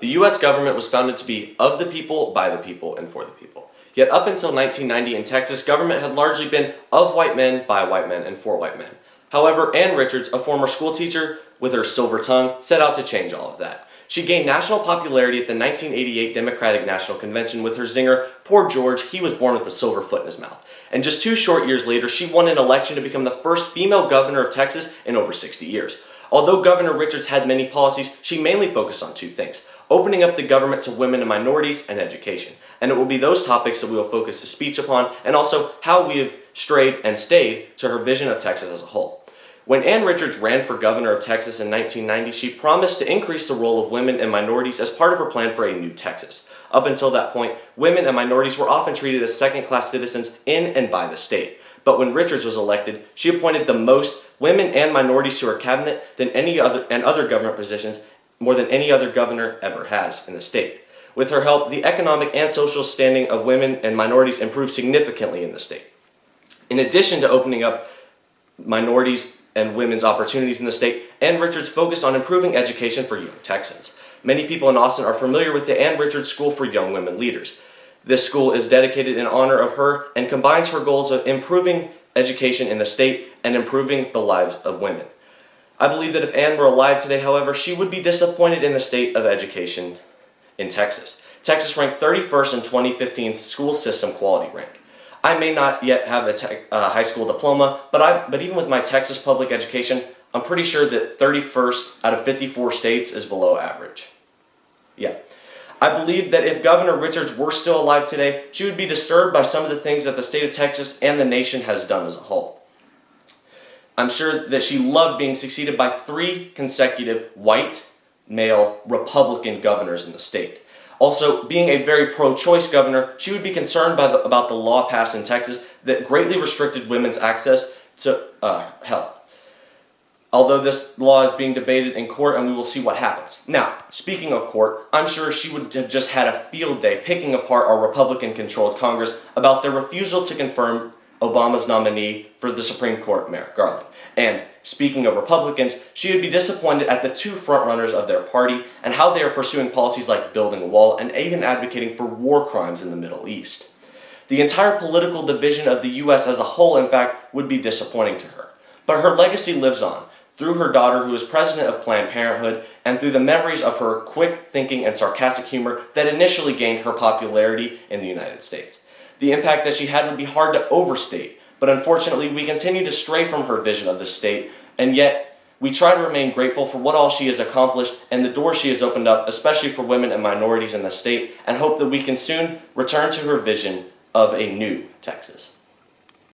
The U.S. government was founded to be of the people, by the people, and for the people. Yet up until 1990 in Texas, government had largely been of white men, by white men, and for white men. However, Ann Richards, a former school teacher with her silver tongue, set out to change all of that. She gained national popularity at the 1988 Democratic National Convention with her zinger, "Poor George, he was born with a silver foot in his mouth." And just 2 short years later, she won an election to become the first female governor of Texas in over 60 years. Although Governor Richards had many policies, she mainly focused on 2 things: opening up the government to women and minorities, and education. And it will be those topics that we will focus the speech upon, and also how we have strayed and stayed to her vision of Texas as a whole. When Ann Richards ran for governor of Texas in 1990, she promised to increase the role of women and minorities as part of her plan for a new Texas. Up until that point, women and minorities were often treated as second-class citizens in and by the state. But when Richards was elected, she appointed the most women and minorities to her cabinet than any other government positions, more than any other governor ever has in the state. With her help, the economic and social standing of women and minorities improved significantly in the state. In addition to opening up minorities and women's opportunities in the state, Ann Richards focused on improving education for young Texans. Many people in Austin are familiar with the Ann Richards School for Young Women Leaders. This school is dedicated in honor of her and combines her goals of improving education in the state and improving the lives of women. I believe that if Ann were alive today, however, she would be disappointed in the state of education in Texas. Texas ranked 31st in 2015's school system quality rank. I may not yet have a high school diploma, but even with my Texas public education, I'm pretty sure that 31st out of 54 states is below average. Yeah. I believe that if Governor Richards were still alive today, she would be disturbed by some of the things that the state of Texas and the nation has done as a whole. I'm sure that she loved being succeeded by 3 consecutive white, male, Republican governors in the state. Also, being a very pro-choice governor, she would be concerned about the law passed in Texas that greatly restricted women's access to health. Although this law is being debated in court, and we will see what happens. Now, speaking of court, I'm sure she would have just had a field day picking apart our Republican-controlled Congress about their refusal to confirm Obama's nominee for the Supreme Court, Merrick Garland. And speaking of Republicans, she would be disappointed at the 2 frontrunners of their party and how they are pursuing policies like building a wall and even advocating for war crimes in the Middle East. The entire political division of the U.S. as a whole, in fact, would be disappointing to her. But her legacy lives on through her daughter, who is president of Planned Parenthood, and through the memories of her quick thinking and sarcastic humor that initially gained her popularity in the United States. The impact that she had would be hard to overstate, but unfortunately we continue to stray from her vision of the state, and yet we try to remain grateful for what all she has accomplished and the doors she has opened up, especially for women and minorities in the state, and hope that we can soon return to her vision of a new Texas.